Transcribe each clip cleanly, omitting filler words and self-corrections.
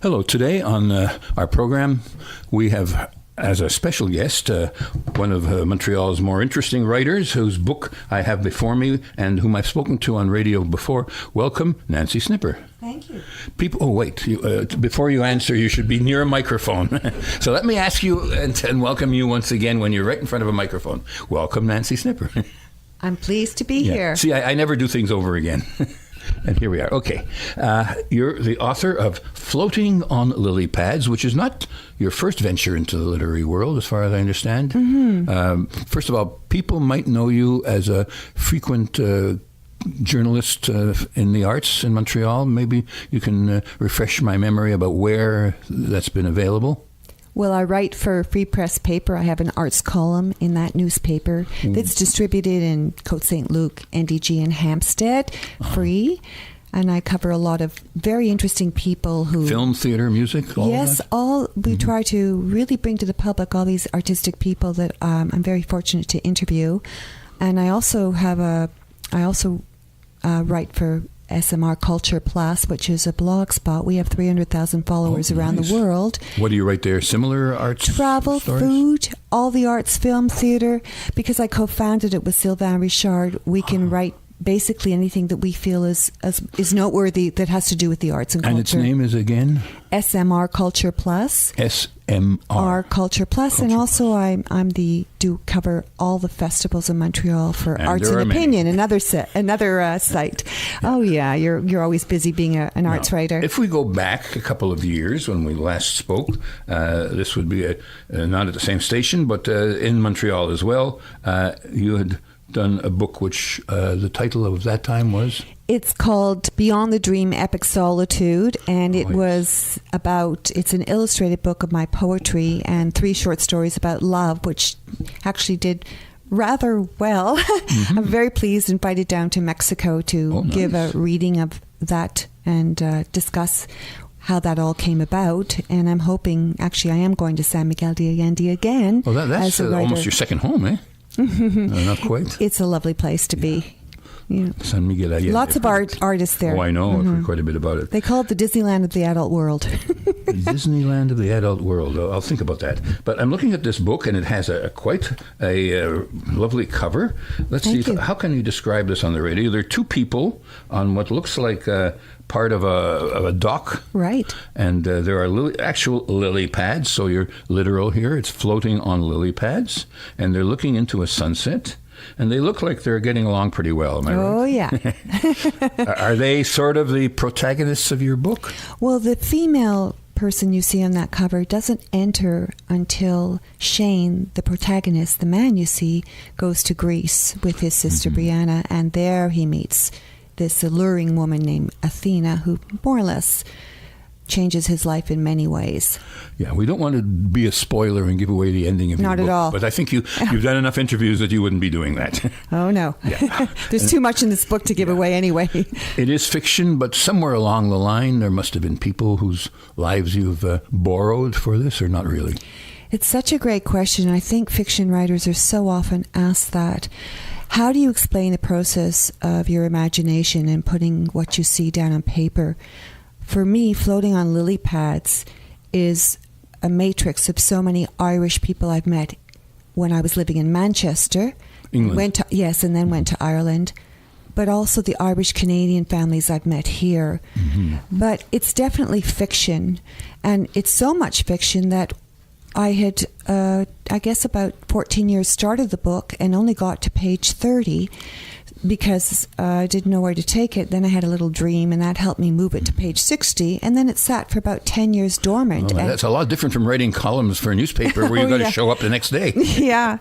Hello. Today on our program, we have as a special guest one of Montreal's more interesting writers whose book I have before me and whom I've spoken to on radio before. Welcome, Nancy Snipper. Thank you. Before you answer, you should be near a microphone. So let me ask you and welcome you once again when you're right in front of a microphone. Welcome, Nancy Snipper. I'm pleased to be here. See, I never do things over again. And here we are. Okay. You're the author of Floating on Lily Pads, which is not your first venture into the literary world, as far as I understand. Mm-hmm. First of all, people might know you as a frequent journalist in the arts in Montreal. Maybe you can refresh my memory about where that's been available. Well, I write for Free Press Paper. I have an arts column in that newspaper that's distributed in Côte St. Luc, NDG, and Hampstead, free. And I cover a lot of very interesting people who... Film, theater, music, all Yes, that? We try to really bring to the public all these artistic people that I'm very fortunate to interview. And I also write for SMR Culture Plus, which is a blog spot. We have 300,000 followers around the world. What do you write there? Similar arts Travel, stories? Food, all the arts, film, theater. Because I co-founded it with Sylvain Richard, we can write basically anything that we feel is noteworthy that has to do with the arts and culture. And its name is again? SMR Culture Plus. SMR Culture Plus. And also do cover all the festivals in Montreal for Arts and Opinion, another site. Oh yeah, you're always busy being an arts writer. If we go back a couple of years when we last spoke, this would be not at the same station, but in Montreal as well. You had done a book which the title of that time was? It's called Beyond the Dream, Epic Solitude, and it's an illustrated book of my poetry and 3 short stories about love, which actually did rather well. Mm-hmm. I'm very pleased, invited down to Mexico to give a reading of that and discuss how that all came about. And I'm hoping, actually I am going to San Miguel de Allende again. Well, that's almost your second home, eh? No, not quite. It's a lovely place to be. Yeah. San Miguel Allende. Lots of artists there. Oh, I know. I've heard quite a bit about it. They call it the Disneyland of the adult world. Disneyland of the adult world. I'll think about that. But I'm looking at this book, and it has quite a lovely cover. Let's see. How can you describe this on the radio? There are 2 people on what looks like part of a dock. Right. And there are actual lily pads, so you're literal here. It's floating on lily pads, and they're looking into a sunset. And they look like they're getting along pretty well, am I right? Oh, yeah. Are they sort of the protagonists of your book? Well, the female person you see on that cover doesn't enter until Shane, the protagonist, the man you see, goes to Greece with his sister Brianna, and there he meets this alluring woman named Athena, who more or less changes his life in many ways. Yeah, we don't want to be a spoiler and give away the ending of your book. Not at all. But I think you've done enough interviews that you wouldn't be doing that. Oh, no. Yeah. There's too much in this book to give away anyway. It is fiction, but somewhere along the line there must have been people whose lives you've borrowed for this, or not really? It's such a great question. I think fiction writers are so often asked that. How do you explain the process of your imagination and putting what you see down on paper? For me, Floating on Lily Pads is a matrix of so many Irish people I've met when I was living in Manchester. England. And then went to Ireland. But also the Irish-Canadian families I've met here. Mm-hmm. But it's definitely fiction. And it's so much fiction that I had, I guess about 14 years started the book and only got to page 30 because I didn't know where to take it. Then I had a little dream, and that helped me move it to page 60, and then it sat for about 10 years dormant. Oh, that's a lot different from writing columns for a newspaper where you've got to show up the next day. Yeah.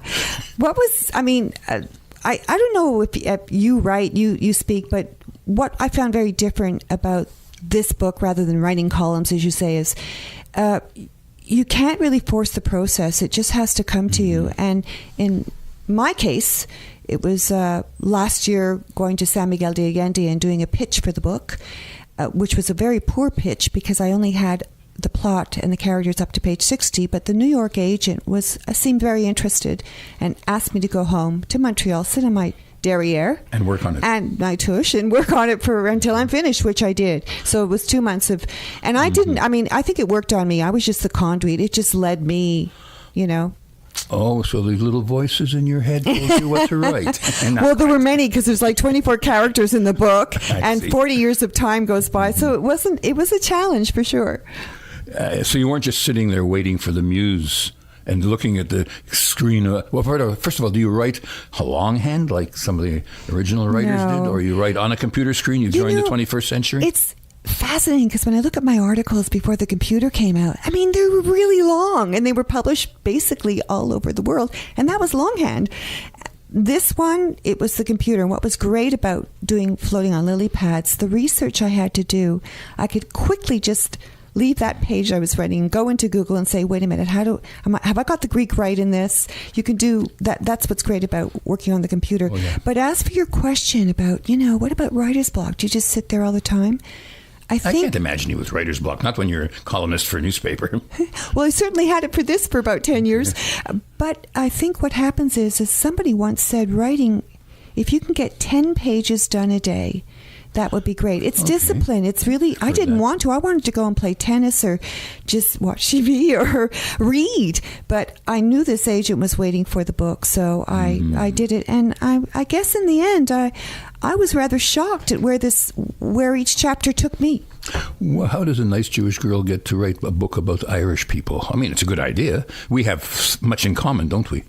I don't know if you write, you speak, but what I found very different about this book, rather than writing columns, as you say, is you can't really force the process. It just has to come to you. And in my case, it was last year going to San Miguel de Allende and doing a pitch for the book, which was a very poor pitch because I only had the plot and the characters up to page 60, but the New York agent seemed very interested and asked me to go home to Montreal, sit in my derriere. And work on it. And my tush, and work on it until I'm finished, which I did. So it was 2 months of, and I didn't, I mean, I think it worked on me. I was just the conduit. It just led me, you know. Oh, so these little voices in your head told you what to write. And Well, there were many, because there's like 24 characters in the book, and see. 40 years of time goes by. So it was a challenge for sure. So you weren't just sitting there waiting for the muse and looking at the screen. Well, first of all, do you write longhand like some of the original writers did? Or you write on a computer screen? You joined the 21st century? It's fascinating, because when I look at my articles before the computer came out, I mean, they were really long, and they were published basically all over the world, and that was longhand. This one, it was the computer. And what was great about doing Floating on Lily Pads, the research I had to do, I could quickly just leave that page I was writing and go into Google and say, wait a minute, have I got the Greek right in this? You can do that. That's what's great about working on the computer. Oh, yeah. But as for your question about, what about writer's block? Do you just sit there all the time? I can't imagine you with writer's block, not when you're a columnist for a newspaper. Well, I certainly had it for about 10 years. But I think what happens is, as somebody once said, writing, if you can get 10 pages done a day, that would be great. It's discipline. It's really, I didn't want to. I wanted to go and play tennis or just watch TV or read. But I knew this agent was waiting for the book, so I did it. And I guess in the end, I was rather shocked at where each chapter took me. Well, how does a nice Jewish girl get to write a book about Irish people? I mean, it's a good idea. We have much in common, don't we?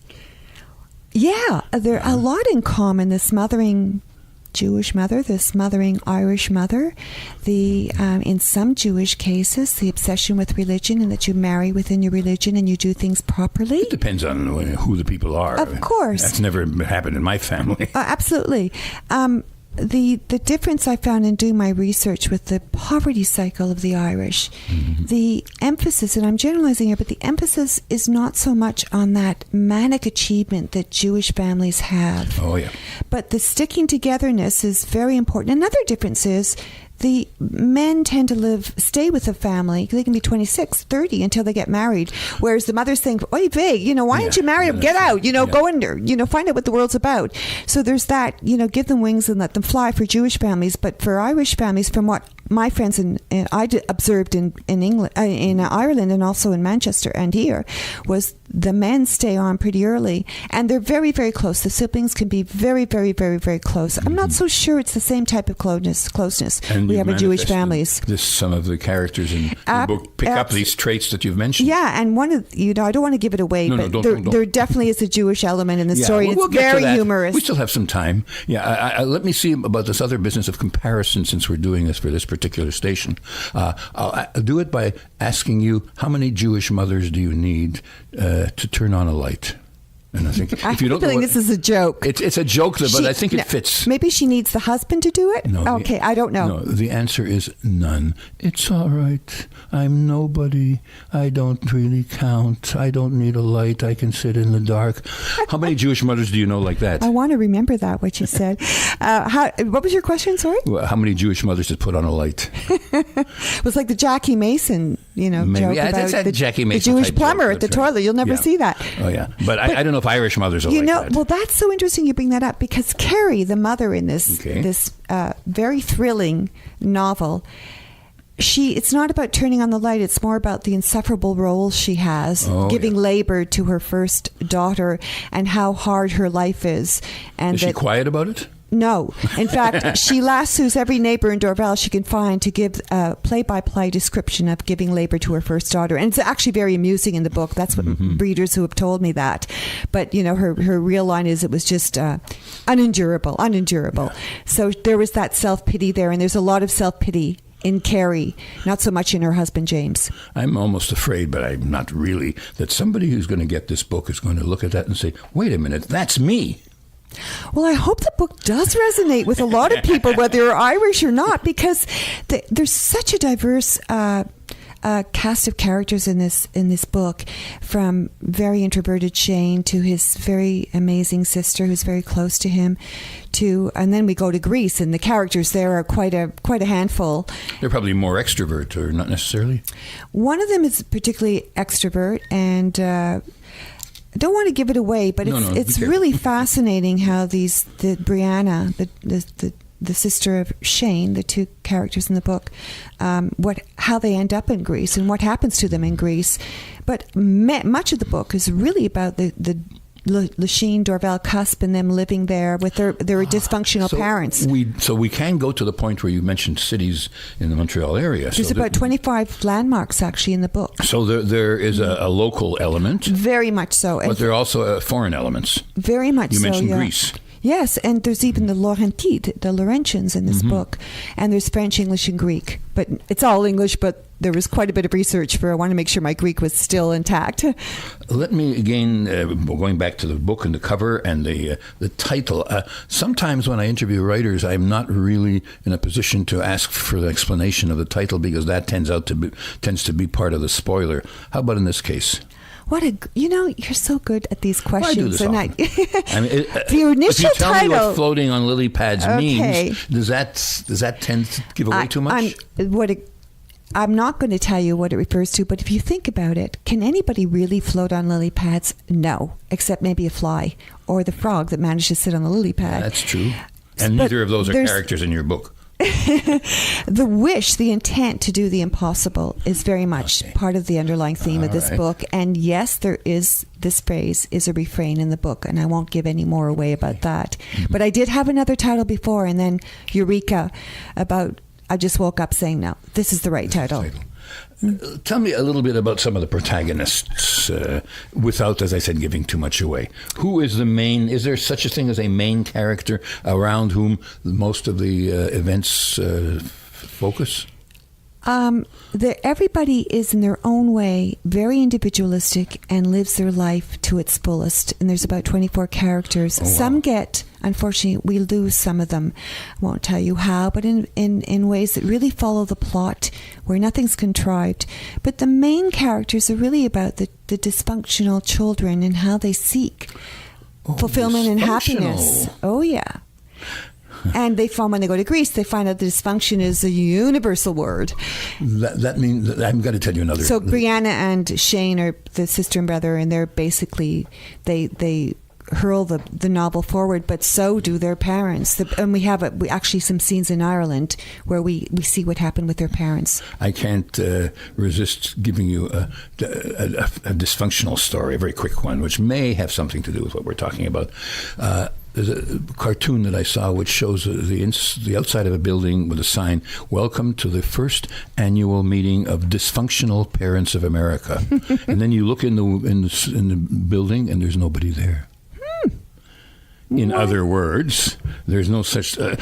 Yeah, there are a lot in common. The smothering Jewish mother, the smothering Irish mother, in some Jewish cases, the obsession with religion, and that you marry within your religion and you do things properly. It depends on who the people are. Of course. That's never happened in my family. Absolutely. The difference I found in doing my research with the poverty cycle of the Irish, the emphasis, and I'm generalizing here, but the emphasis is not so much on that manic achievement that Jewish families have. Oh, yeah. But the sticking togetherness is very important. Another difference is the men tend to stay with the family. They can be 26, 30 until they get married. Whereas the mothers think, oy vey, why don't you marry him? Get out, go in there, find out what the world's about. So there's that, give them wings and let them fly for Jewish families. But for Irish families, from what my friends I observed in England, in Ireland, and also in Manchester and here, was the men stay on pretty early, and they're very, very close. The siblings can be very, very, very, very close. I'm not so sure it's the same type of closeness and we have in Jewish families. Some of the characters in the book pick up these traits that you've mentioned. Yeah, and one of I don't want to give it away, but there definitely is a Jewish element in the story. We'll it's very humorous. We still have some time. Yeah, let me see about this other business of comparison, since we're doing this for this particular station. I'll do it by asking you, how many Jewish mothers do you need to turn on a light? And I think if you don't know this is a joke. It's a joke, but I think it fits. Maybe she needs the husband to do it? No. Okay, I don't know. No, the answer is none. It's all right. I'm nobody. I don't really count. I don't need a light. I can sit in the dark. How many Jewish mothers do you know like that? I want to remember that, what you said. What was your question, sorry? Well, how many Jewish mothers just put on a light? It was like the Jackie Mason, Maybe. joke about Jackie Mason the Jewish plumber at the toilet. You'll never see that. Oh, yeah. But I don't know if Irish mothers are like that. Well, that's so interesting you bring that up, because Carrie, the mother in this very thrilling novel, it's not about turning on the light. It's more about the insufferable roles she has, giving labor to her first daughter, and how hard her life is. And is she quiet about it? No. In fact, she lassos every neighbor in Dorval she can find to give a play-by-play description of giving labor to her first daughter. And it's actually very amusing in the book. That's what readers who have told me that. But, her real line is, it was just unendurable. Yeah. So there was that self-pity there, and there's a lot of self-pity in Carrie, not so much in her husband, James. I'm almost afraid, but I'm not really, that somebody who's going to get this book is going to look at that and say, wait a minute, that's me. Well, I hope the book does resonate with a lot of people, whether you're Irish or not, because there's such a diverse cast of characters in this book, from very introverted Shane to his very amazing sister who's very close to him, and then we go to Greece, and the characters there are quite a handful. They're probably more extrovert, or not necessarily? One of them is particularly extrovert, and I don't want to give it away, but it's really fascinating how Brianna, the sister of Shane, the two characters in the book, how they end up in Greece and what happens to them in Greece. But much of the book is really about the Lachine Dorval cusp and them living there with their dysfunctional parents. So we can go to the point where you mentioned cities in the Montreal area. There's about 25 landmarks actually in the book. So there is a local element. Very much so. But there are also foreign elements. Very much so, You mentioned Greece. Yes, and there's even the Laurentides, the Laurentians in this book. And there's French, English, and Greek. But it's all English, but there was quite a bit of research I want to make sure my Greek was still intact. Let me, again, going back to the book and the cover and the title. Sometimes when I interview writers, I'm not really in a position to ask for the explanation of the title because that tends to be part of the spoiler. How about in this case? You're so good at these questions. Well, I do this often. The initial if you tell title. me what floating on lily pads means, does that tend to give away too much? I'm not going to tell you what it refers to, but if you think about it, can anybody really float on lily pads? No, except maybe a fly or the frog that managed to sit on the lily pad. That's true. And neither of those are characters in your book. The wish, the intent to do the impossible is very much part of the underlying theme of this book. And yes, this phrase is a refrain in the book, and I won't give any more away about that. But I did have another title before, and then Eureka I just woke up saying, no, this is the right title. Tell me a little bit about some of the protagonists without, as I said, giving too much away. Who is the main? Is there such a thing as a main character around whom most of the events focus? Everybody is in their own way very individualistic and lives their life to its fullest. And there's about 24 characters. Oh, wow. Some unfortunately, we lose some of them. I won't tell you how, but in ways that really follow the plot, where nothing's contrived. But the main characters are really about the dysfunctional children and how they seek fulfillment and happiness. Oh, yeah. And when they go to Greece, they find out that dysfunction is a universal word. That means I'm going to tell you another. So Brianna and Shane are the sister and brother, and they're basically they hurl the novel forward, but so do their parents. And we have actually some scenes in Ireland where we see what happened with their parents. I can't resist giving you a dysfunctional story, a very quick one, which may have something to do with what we're talking about. There's a cartoon that I saw which shows the outside of a building with a sign, "Welcome to the first annual meeting of Dysfunctional Parents of America." And then you look in the building and there's nobody there. In other words, there's no such I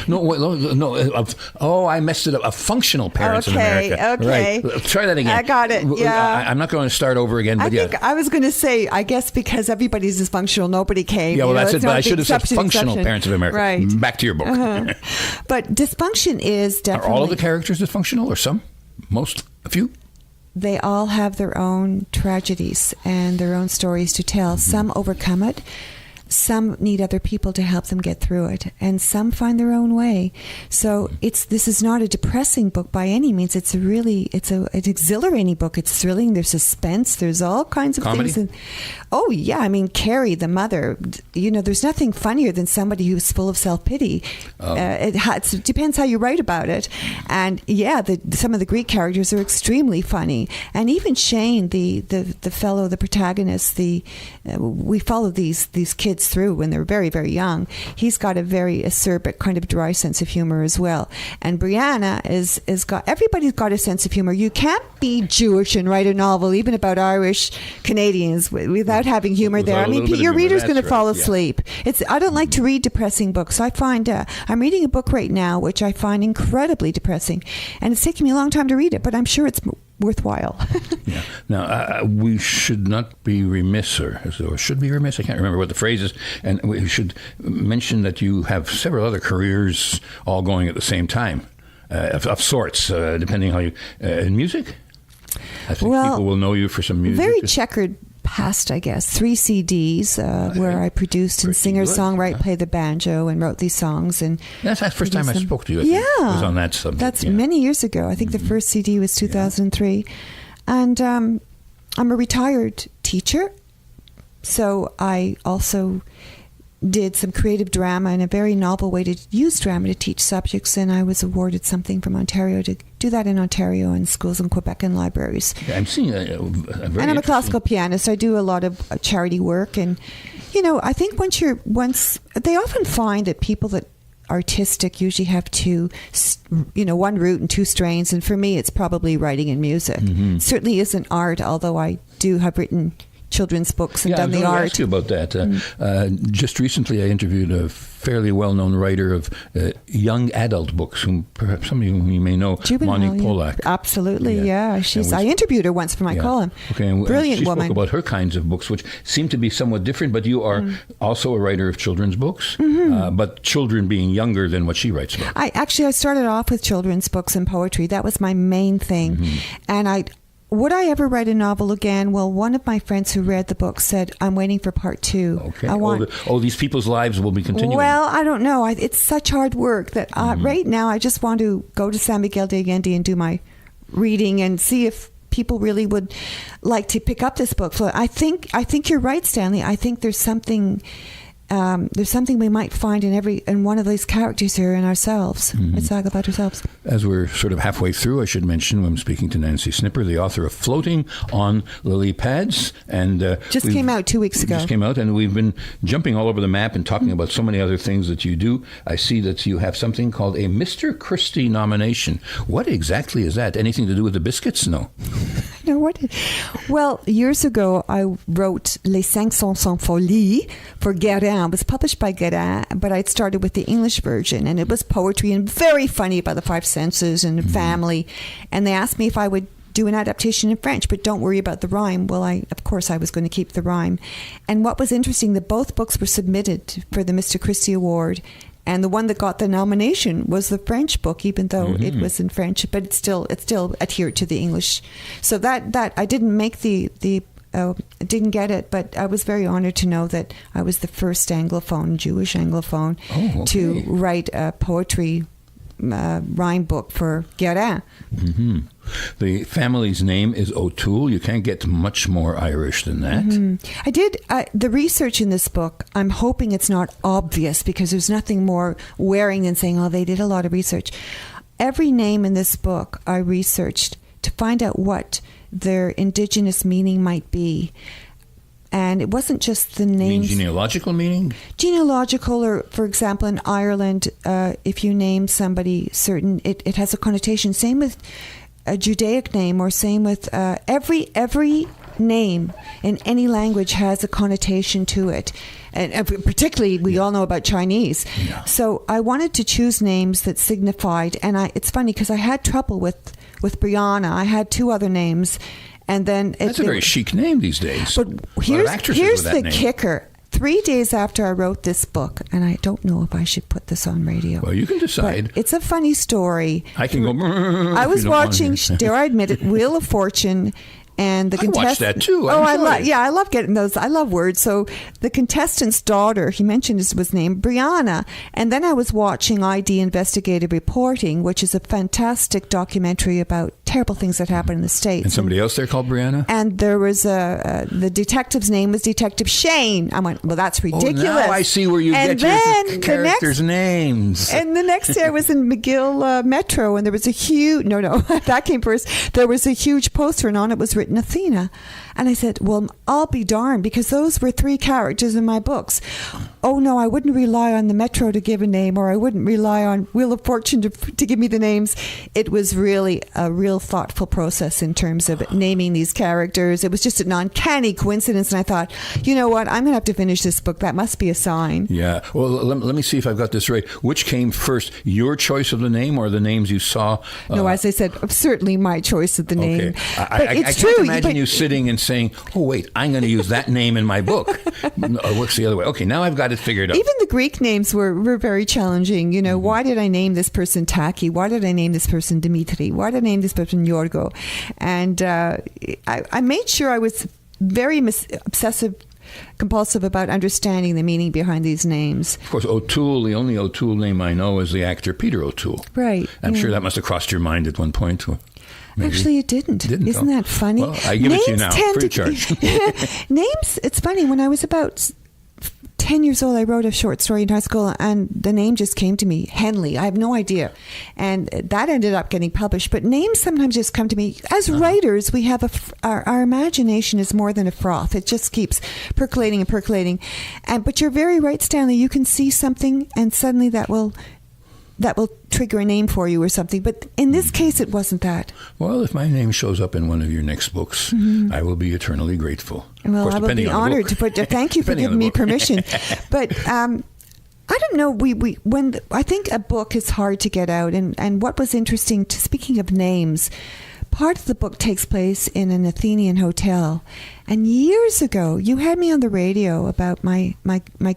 messed it up. A functional parents in America. Okay. Right. Try that again. I got it. Yeah. I'm not going to start over again. But think I was going to say, I guess because everybody's dysfunctional, nobody came. Yeah, well, that's it. But I should have said functional parents of America. Right. Back to your book. But dysfunction is definitely. Are all of the characters dysfunctional, or some, most, a few? They all have their own tragedies and their own stories to tell. Some overcome it. Some need other people to help them get through it, and some find their own way. So this is not a depressing book by any means. It's an exhilarating book. It's thrilling. There's suspense. There's all kinds of comedy? things. Oh yeah, I mean Carrie, the mother. There's nothing funnier than somebody who's full of self-pity. It depends how you write about it. And yeah, some of the Greek characters are extremely funny, and even Shane, the fellow, the protagonist. We follow these kids through when they're very, very young. He's got a very acerbic, kind of dry sense of humor as well. And Brianna everybody's got a sense of humor. You can't be Jewish and write a novel, even about Irish Canadians, without having humor there. I mean, your reader's going to fall asleep. I don't like to read depressing books. I find I'm reading a book right now which I find incredibly depressing, and it's taking me a long time to read it, but I'm sure it's worthwhile. Yeah. Now, we should not be remiss, or should be remiss, I can't remember what the phrase is, and we should mention that you have several other careers all going at the same time, of sorts, depending how you... in music? I think people will know you for some music. Very checkered past, I guess. 3 CDs where I produced and singer-songwriter, played the banjo and wrote these songs. And that's the first time I spoke to you. I think, was on that subject. That's many years ago. I think the first CD was 2003. And I'm a retired teacher, So I also did some creative drama and a very novel way to use drama to teach subjects, and I was awarded something from Ontario to do that in Ontario and schools in Quebec and libraries. Yeah, I'm seeing a very And I'm a classical pianist. I do a lot of charity work, and I think once they often find that people that artistic usually have one root and two strains, and for me it's probably writing and music. Mm-hmm. It certainly isn't art, although I do have written children's books and done the art. art. I ask you about that. Just recently I interviewed a fairly well-known writer of young adult books, whom perhaps some of you may know, Monique Polak. Absolutely, yeah. I interviewed her once for my column. Okay, and brilliant she woman. spoke about her kinds of books, which seem to be somewhat different, but you are also a writer of children's books, but children being younger than what she writes about. I started off with children's books and poetry. That was my main thing. And would I ever write a novel again? Well, one of my friends who read the book said, I'm waiting for part 2. Okay. These people's lives will be continuing. Well, I don't know. It's such hard work that right now I just want to go to San Miguel de Allende and do my reading and see if people really would like to pick up this book. So I think you're right, Stanley. I think there's something we might find in one of these characters here in ourselves. It's all about ourselves. As we're sort of halfway through, I should mention I'm speaking to Nancy Snipper, the author of Floating on Lily Pads, and just came out 2 weeks ago. Just came out, and we've been jumping all over the map and talking about so many other things that you do. I see that you have something called a Mr. Christie nomination. What exactly is that? Anything to do with the biscuits? No. No, what? Well, years ago, I wrote Les 500 Sans Folie for Guérin. It was published by Guérin, but I'd started with the English version, and it was poetry and very funny about the five senses and family. And they asked me if I would do an adaptation in French, but don't worry about the rhyme. Well, of course I was going to keep the rhyme. And what was interesting, that both books were submitted for the Mr. Christie Award, and the one that got the nomination was the French book, even though it was in French, but it still adhered to the English. So that I didn't make didn't get it, but I was very honored to know that I was the first Anglophone, Jewish Anglophone, to write a poetry rhyme book for Guérin. The family's name is O'Toole. You can't get much more Irish than that. I did the research in this book. I'm hoping it's not obvious, because there's nothing more wearing than saying, they did a lot of research. Every name in this book I researched to find out what their indigenous meaning might be. And it wasn't just the names. Genealogical meaning? Genealogical, or for example, in Ireland, if you name somebody certain, it has a connotation. Same with a Judaic name, or same with every name in any language has a connotation to it. And particularly, we all know about Chinese. Yeah. So I wanted to choose names that signified, and it's funny because I had trouble with Brianna. I had two other names. And then that's a very chic name these days. But here's the kicker. 3 days after I wrote this book, and I don't know if I should put this on radio. Well, you can decide. But it's a funny story. I can go. I was watching, dare I admit it, Wheel of Fortune. And the I watched that too. I love getting those. I love words. So the contestant's daughter, he mentioned was named Brianna. And then I was watching ID Investigative Reporting, which is a fantastic documentary about terrible things that happen in the States. And somebody else there called Brianna? And there was the detective's name was Detective Shane. I went, well, that's ridiculous. Oh, now I see where you get your characters' names. And the next day I was in McGill Metro, and there was a huge, that came first. There was a huge poster, and on it was written Athena. And I said, well, I'll be darned, because those were 3 characters in my books. Oh, no, I wouldn't rely on the Metro to give a name, or I wouldn't rely on Wheel of Fortune to give me the names. It was really a real thoughtful process in terms of naming these characters. It was just an uncanny coincidence, and I thought, you know what, I'm going to have to finish this book. That must be a sign. Yeah. Well, let me see if I've got this right. Which came first, your choice of the name or the names you saw? No, as I said, certainly my choice of the name. Okay. I can't imagine you sitting and saying, oh, wait, I'm going to use that name in my book. Or what's the other way? Okay, now I've got it figured out. Even the Greek names were very challenging. Why did I name this person Taki? Why did I name this person Dimitri? Why did I name this person Yorgo? And I made sure I was very obsessive compulsive about understanding the meaning behind these names. Of course, O'Toole, the only O'Toole name I know is the actor Peter O'Toole. Right. I'm sure that must have crossed your mind at one point. maybe. Actually, it didn't. Isn't that funny? Well, I give it to you now, free of charge. Names, it's funny. When I was about 10 years old, I wrote a short story in high school, and the name just came to me, Henley. I have no idea. And that ended up getting published. But names sometimes just come to me. As writers, we have our imagination is more than a froth. It just keeps percolating and percolating. But you're very right, Stanley. You can see something, and suddenly that will trigger a name for you or something. But in this case, it wasn't that. Well, if my name shows up in one of your next books, I will be eternally grateful. Well, of course, I will be honored to put. Thank you for giving me permission. But I don't know. I think a book is hard to get out, and what was interesting. Speaking of names. Part of the book takes place in an Athenian hotel. And years ago, you had me on the radio about my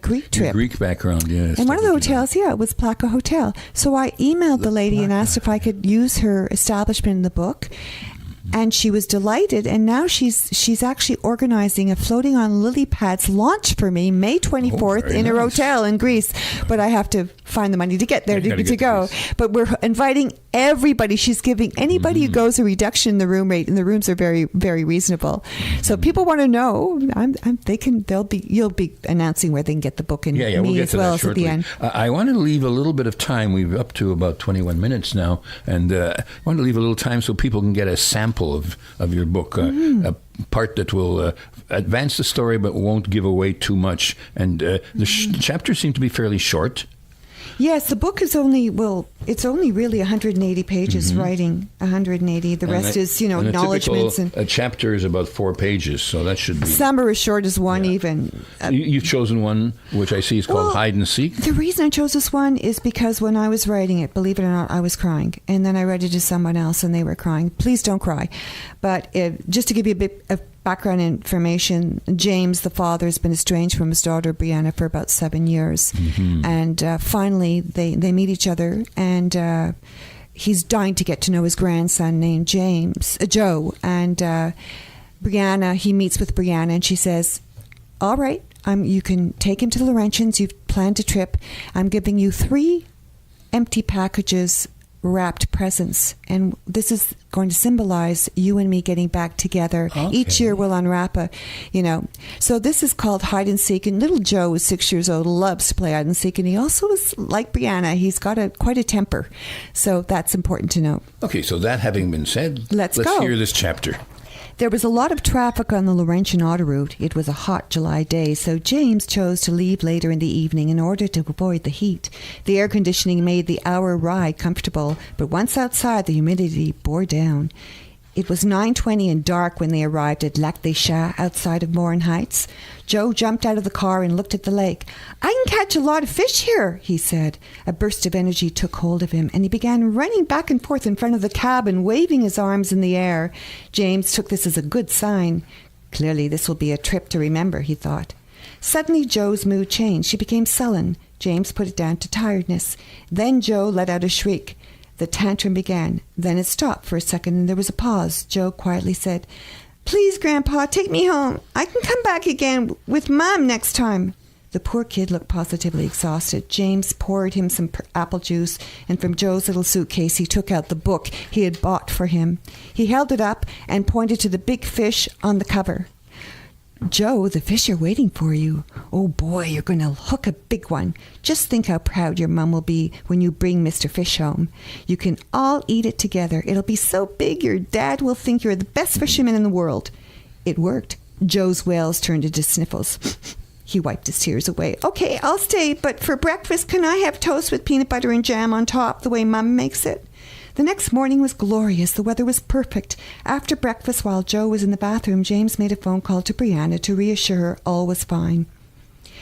Greek trip. Your Greek background, yes. And one of the hotels, it was Plaka Hotel. So I emailed the lady and asked if I could use her establishment in the book. And she was delighted, and now she's actually organizing a Floating on Lily Pads launch for me May 24th in her hotel in Greece. But I have to find the money to get there to go. But we're inviting everybody. She's giving anybody who goes a reduction in the room rate, and the rooms are very, very reasonable. So people want to know. You'll be announcing where they can get the book and we'll me get as to well that as shortly. at the end. I want to leave a little bit of time. We're up to about 21 minutes now, and I want to leave a little time so people can get a sample of your book, a part that will advance the story but won't give away too much. And the chapters seem to be fairly short. Yes, the book is it's only really 180 pages writing, 180. The rest is, acknowledgments. A chapter is about 4 pages, so that should be... Some are as short as one even. You've chosen one, which I see is called Hide and Seek. The reason I chose this one is because when I was writing it, believe it or not, I was crying. And then I read it to someone else and they were crying. Please don't cry. But just to give you a bit of background information, James, the father, has been estranged from his daughter Brianna for about 7 years. And finally they meet each other, and he's dying to get to know his grandson named Joe. And Brianna, he meets with Brianna, and she says, all right, you can take him to the Laurentians. You've planned a trip. I'm giving you 3 empty packages wrapped presents, and this is going to symbolize you and me getting back together. Each year we'll unwrap so this is called Hide and Seek, and little Joe is 6 years old, loves to play hide and seek, and he also is like Brianna, he's got quite a temper, so that's important to know. Okay, so that having been said, let's go. Hear this chapter. There was a lot of traffic on the Laurentian autoroute. It was a hot July day, so James chose to leave later in the evening in order to avoid the heat. The air conditioning made the hour ride comfortable, but once outside, the humidity bore down. It was 9:20 and dark when they arrived at Lac des Chats outside of Morin Heights. Joe jumped out of the car and looked at the lake. I can catch a lot of fish here, he said. A burst of energy took hold of him, and he began running back and forth in front of the cabin, waving his arms in the air. James took this as a good sign. Clearly, this will be a trip to remember, he thought. Suddenly, Joe's mood changed. She became sullen. James put it down to tiredness. Then Joe let out a shriek. The tantrum began. Then it stopped for a second, and there was a pause. Joe quietly said, Please, Grandpa, take me home. I can come back again with Mom next time. The poor kid looked positively exhausted. James poured him some apple juice, and from Joe's little suitcase he took out the book he had bought for him. He held it up and pointed to the big fish on the cover. Joe, the fish are waiting for you. Oh boy, you're going to hook a big one. Just think how proud your mom will be when you bring Mr. Fish home. You can all eat it together. It'll be so big your dad will think you're the best fisherman in the world. It worked. Joe's wails turned into sniffles. He wiped his tears away. Okay, I'll stay, but for breakfast, can I have toast with peanut butter and jam on top the way Mom makes it? The next morning was glorious. The weather was perfect. After breakfast, while Joe was in the bathroom, James made a phone call to Brianna to reassure her all was fine.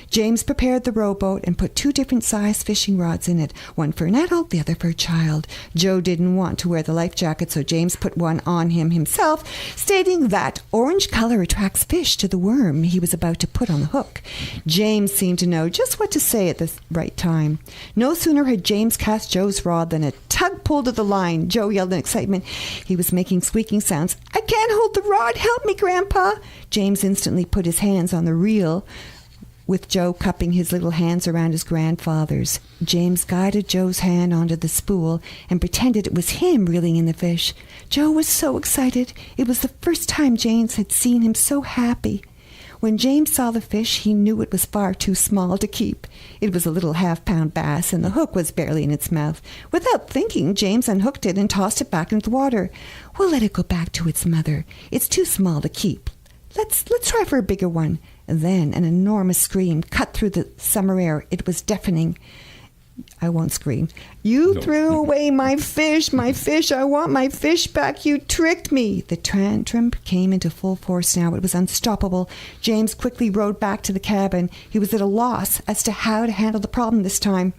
James prepared the rowboat and put 2 different size fishing rods in it, one for an adult, the other for a child. Joe didn't want to wear the life jacket, so James put one on him himself, stating that orange color attracts fish to the worm he was about to put on the hook. James seemed to know just what to say at the right time. No sooner had James cast Joe's rod than a tug pulled at the line. Joe yelled in excitement. He was making squeaking sounds. I can't hold the rod. Help me, Grandpa. James instantly put his hands on the reel with Joe cupping his little hands around his grandfather's. James guided Joe's hand onto the spool and pretended it was him reeling in the fish. Joe was so excited. It was the first time James had seen him so happy. When James saw the fish, he knew it was far too small to keep. It was a little half-pound bass, and the hook was barely in its mouth. Without thinking, James unhooked it and tossed it back into the water. "We'll let it go back to its mother. It's too small to keep. Let's try for a bigger one." Then an enormous scream cut through the summer air. It was deafening. I won't scream. "You threw away my fish, I want my fish back, you tricked me." The tantrum came into full force now. It was unstoppable. James quickly rowed back to the cabin. He was at a loss as to how to handle the problem this time.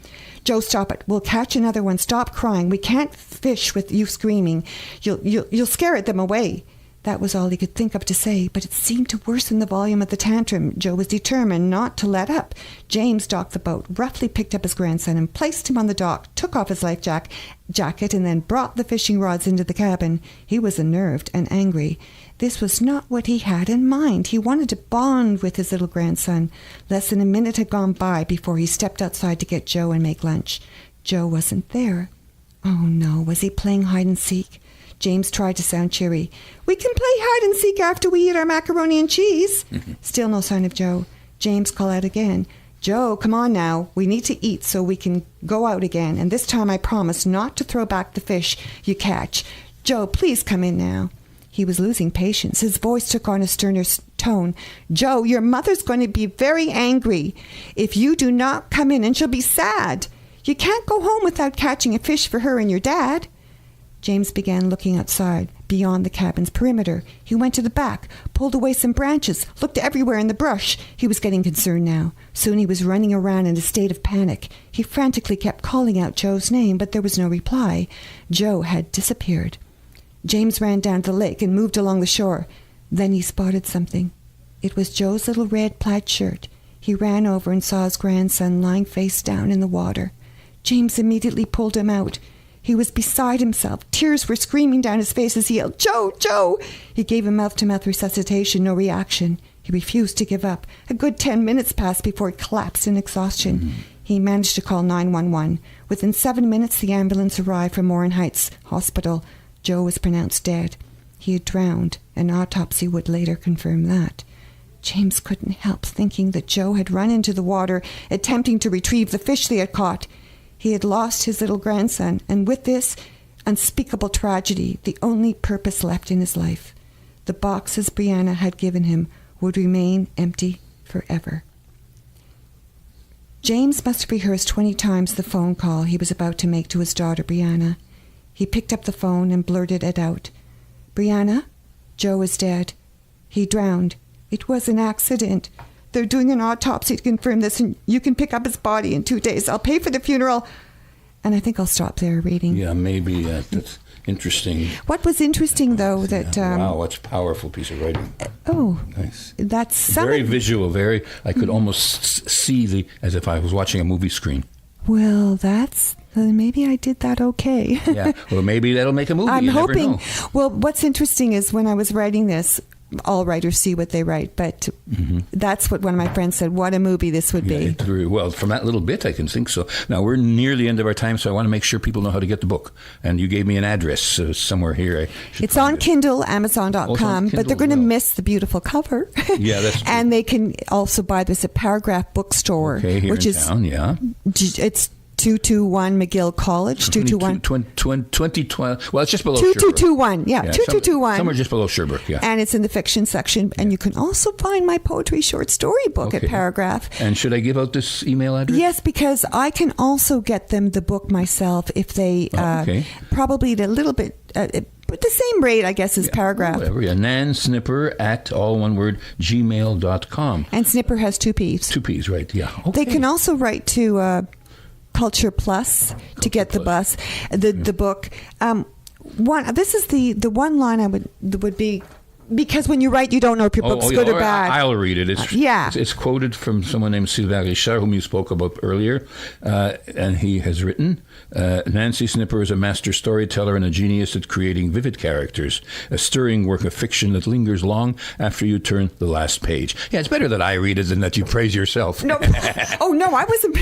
"Joe, stop it. We'll catch another one. Stop crying. We can't fish with you screaming. You'll scare them away." That was all he could think of to say, but it seemed to worsen the volume of the tantrum. Joe was determined not to let up. James docked the boat, roughly picked up his grandson and placed him on the dock, took off his life jacket, and then brought the fishing rods into the cabin. He was unnerved and angry. This was not what he had in mind. He wanted to bond with his little grandson. Less than a minute had gone by before he stepped outside to get Joe and make lunch. Joe wasn't there. Oh no, was he playing hide and seek? James tried to sound cheery. "We can play hide and seek after we eat our macaroni and cheese." Still no sign of Joe. James called out again. "Joe, come on now. We need to eat so we can go out again. And this time I promise not to throw back the fish you catch. Joe, please come in now." He was losing patience. His voice took on a sterner tone. "Joe, your mother's going to be very angry if you do not come in, and she'll be sad. You can't go home without catching a fish for her and your dad." James began looking outside, beyond the cabin's perimeter. He went to the back, pulled away some branches, looked everywhere in the brush. He was getting concerned now. Soon he was running around in a state of panic. He frantically kept calling out Joe's name, but there was no reply. Joe had disappeared. James ran down to the lake and moved along the shore. Then he spotted something. It was Joe's little red plaid shirt. He ran over and saw his grandson lying face down in the water. James immediately pulled him out. He was beside himself. Tears were streaming down his face as he yelled, "Joe, Joe!" He gave him mouth-to-mouth resuscitation, no reaction. He refused to give up. A good 10 minutes passed before he collapsed in exhaustion. He managed to call 911. Within 7 minutes, the ambulance arrived from Morin Heights Hospital. Joe was pronounced dead. He had drowned. An autopsy would later confirm that. James couldn't help thinking that Joe had run into the water, attempting to retrieve the fish they had caught. He had lost his little grandson, and with this unspeakable tragedy, the only purpose left in his life. The boxes Brianna had given him would remain empty forever. James must have rehearsed 20 times the phone call he was about to make to his daughter, Brianna. He picked up the phone and blurted it out. "Brianna, Joe is dead. He drowned. It was an accident. They're doing an autopsy to confirm this, and you can pick up his body in 2 days. I'll pay for the funeral." And I think I'll stop there reading. Yeah, maybe that's interesting. What was interesting, though, that... wow, that's a powerful piece of writing. Oh, nice. That's very visual, I could almost see as if I was watching a movie screen. Well, maybe I did that okay. Yeah, well, maybe that'll make a movie. I'm hoping. Never know. Well, what's interesting is when I was writing this, all writers see what they write, but that's what one of my friends said, what a movie this would be. Well, from that little bit, I can think so. Now, we're near the end of our time, so I want to make sure people know how to get the book. And you gave me an address somewhere here. It's on Kindle, Amazon.com, but they're going to miss the beautiful cover. Yeah, that's true. And they can also buy this at Paragraph Bookstore, here which in is town, yeah. It's 221 McGill College, 221. 2012. Well, it's just below 2221, yeah, 2221. Somewhere just below Sherbrooke, yeah. And it's in the fiction section. And you can also find my poetry short story book at Paragraph. And should I give out this email address? Yes, because I can also get them the book myself if they probably at a little bit... but the same rate, I guess, as Paragraph. Whatever, yeah. Nan Snipper at, all one word, gmail.com. And Snipper has 2 P's. 2 P's, right, yeah. Okay. They can also write to Culture Plus to get the book. This is the one line I would be Because when you write, you don't know if your book's good or bad. I'll read it. Yeah. It's quoted from someone named Sylvain Richard, whom you spoke about earlier, and he has written, Nancy Snipper is a master storyteller and a genius at creating vivid characters, a stirring work of fiction that lingers long after you turn the last page. Yeah, it's better that I read it than that you praise yourself. No, no, I wasn't.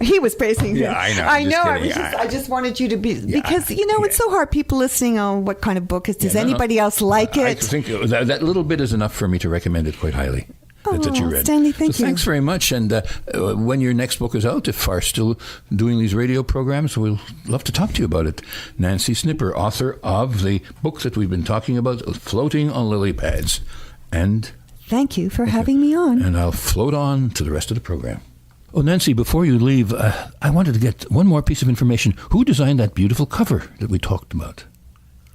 He was praising me. Yeah, I know. I just wanted you to be, because it's so hard. People listening on what kind of book is. Does anybody else like it? I think that little bit is enough for me to recommend it quite highly. That you read. Stanley, thank you. Thanks very much. And when your next book is out, if are still doing these radio programs, we'll love to talk to you about it. Nancy Snipper, author of the book that we've been talking about, Floating on Lily Pads. And thank you for having me on. And I'll float on to the rest of the program. Oh, Nancy, before you leave, I wanted to get one more piece of information. Who designed that beautiful cover that we talked about?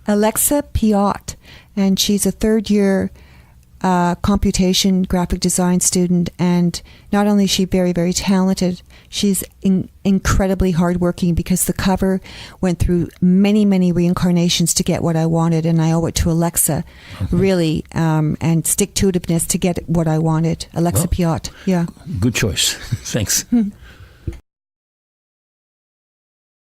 Alexa Piot, and she's a third-year computation graphic design student, and not only is she very, very talented, she's incredibly hardworking, because the cover went through many, many reincarnations to get what I wanted, and I owe it to Alexa, really, and stick-to-itiveness to get what I wanted. Alexa Piot, yeah. Good choice. Thanks.